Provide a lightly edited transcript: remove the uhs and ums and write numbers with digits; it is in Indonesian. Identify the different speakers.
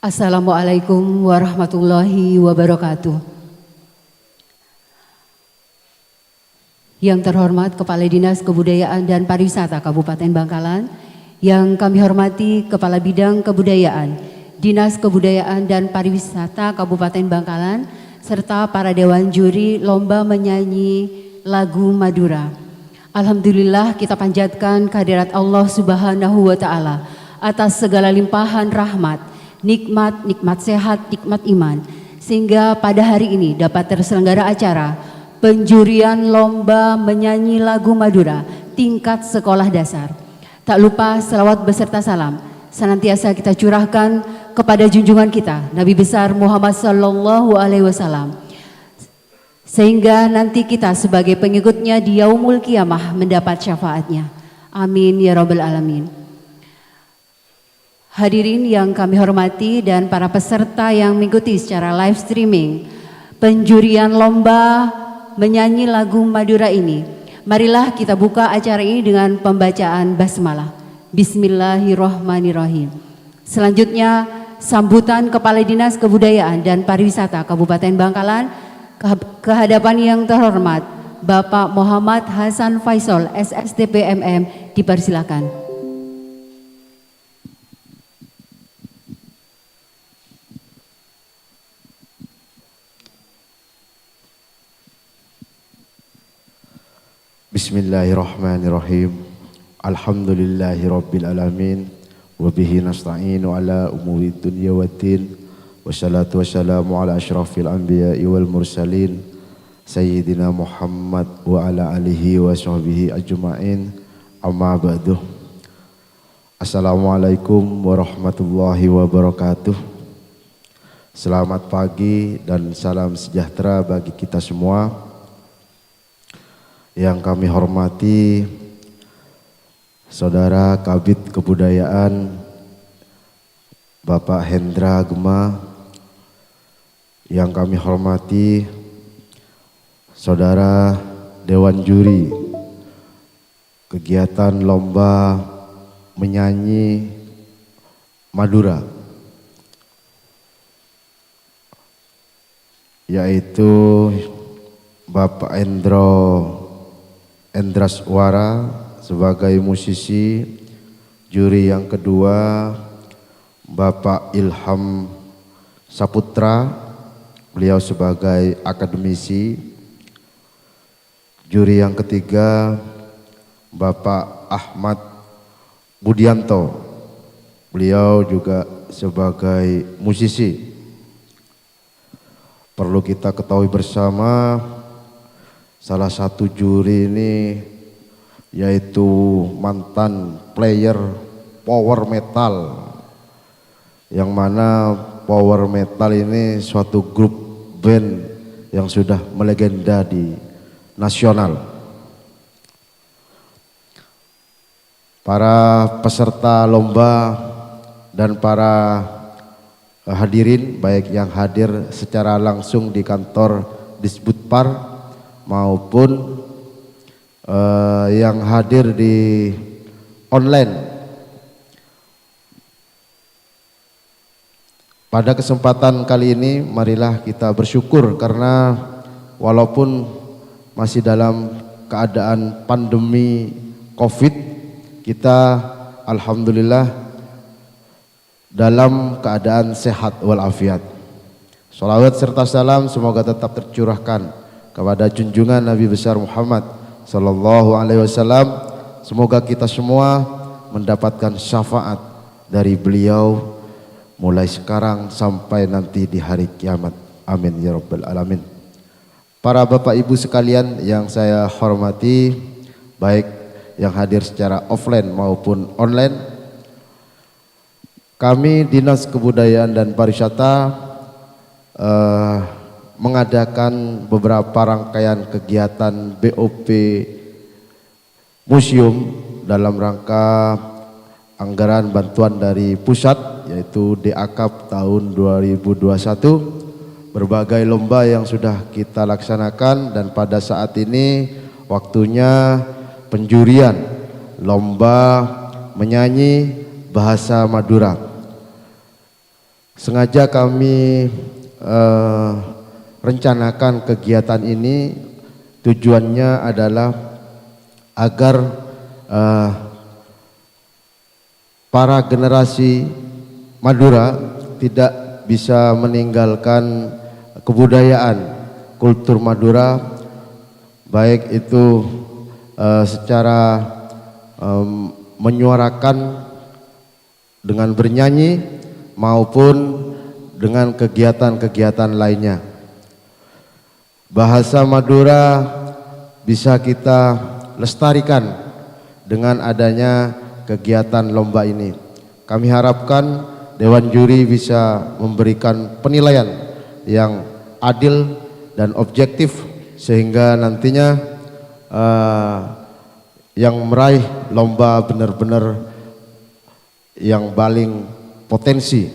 Speaker 1: Assalamualaikum warahmatullahi wabarakatuh. Yang terhormat Kepala Dinas Kebudayaan dan Pariwisata Kabupaten Bangkalan, yang kami hormati Kepala Bidang Kebudayaan, Dinas Kebudayaan dan Pariwisata Kabupaten Bangkalan, serta para Dewan Juri Lomba Menyanyi Lagu Madura. Alhamdulillah kita panjatkan kehadirat Allah Subhanahu wa Ta'ala atas segala limpahan rahmat, nikmat sehat, nikmat iman, sehingga pada hari ini dapat terselenggara acara penjurian lomba menyanyi lagu Madura tingkat sekolah dasar. Tak lupa selawat beserta salam senantiasa kita curahkan kepada junjungan kita Nabi besar Muhammad sallallahu alaihi wasallam, sehingga nanti kita sebagai pengikutnya di yaumul kiamah mendapat syafaatnya. Amin ya rabbal alamin. Hadirin yang kami hormati dan para peserta yang mengikuti secara live streaming penjurian lomba menyanyi lagu Madura ini, marilah kita buka acara ini dengan pembacaan basmalah. Bismillahirrahmanirrahim. Selanjutnya sambutan Kepala Dinas Kebudayaan dan Pariwisata Kabupaten Bangkalan kehadapan yang terhormat Bapak Muhammad Hasan Faisal SSDP MM dipersilakan.
Speaker 2: Bismillahirrahmanirrahim. Alhamdulillahi rabbil alamin. Wabihi nasta'inu ala umuri dunya waddin. Wassalatu wassalamu ala ashrafil anbiya'i wal mursalin Sayyidina Muhammad wa ala alihi wa sahbihi ajma'in. Amma ba'du. Assalamualaikum warahmatullahi wabarakatuh. Selamat pagi dan salam sejahtera bagi kita semua. Yang kami hormati Saudara Kabid Kebudayaan Bapak Hendra Gema, yang kami hormati Saudara Dewan Juri kegiatan lomba menyanyi Madura, yaitu Bapak Endraswara sebagai musisi, juri yang kedua Bapak Ilham Saputra, beliau sebagai akademisi, juri yang ketiga Bapak Ahmad Budianto, beliau juga sebagai musisi. Perlu kita ketahui bersama, salah satu juri ini yaitu mantan player power metal, yang mana power metal ini suatu grup band yang sudah melegenda di nasional. Para peserta lomba dan para hadirin, baik yang hadir secara langsung di kantor Disbudpar maupun yang hadir di online. Pada kesempatan kali ini marilah kita bersyukur karena walaupun masih dalam keadaan pandemi COVID, kita alhamdulillah dalam keadaan sehat walafiat. Sholawat serta salam semoga tetap tercurahkan kepada junjungan Nabi besar Muhammad sallallahu alaihi wasallam. Semoga kita semua mendapatkan syafaat dari beliau mulai sekarang sampai nanti di hari kiamat. Amin ya rabbal alamin. Para Bapak Ibu sekalian yang saya hormati, baik yang hadir secara offline maupun online, kami Dinas Kebudayaan dan Pariwisata mengadakan beberapa rangkaian kegiatan BOP museum dalam rangka anggaran bantuan dari pusat, yaitu DAKAP tahun 2021. Berbagai lomba yang sudah kita laksanakan, dan pada saat ini waktunya penjurian lomba menyanyi bahasa Madura. sengaja kami rencanakan kegiatan ini, tujuannya adalah agar para generasi Madura tidak bisa meninggalkan kebudayaan kultur Madura, baik itu secara menyuarakan dengan bernyanyi maupun dengan kegiatan-kegiatan lainnya. Bahasa Madura bisa kita lestarikan dengan adanya kegiatan lomba ini. Kami harapkan Dewan Juri bisa memberikan penilaian yang adil dan objektif sehingga nantinya yang meraih lomba benar-benar yang paling potensi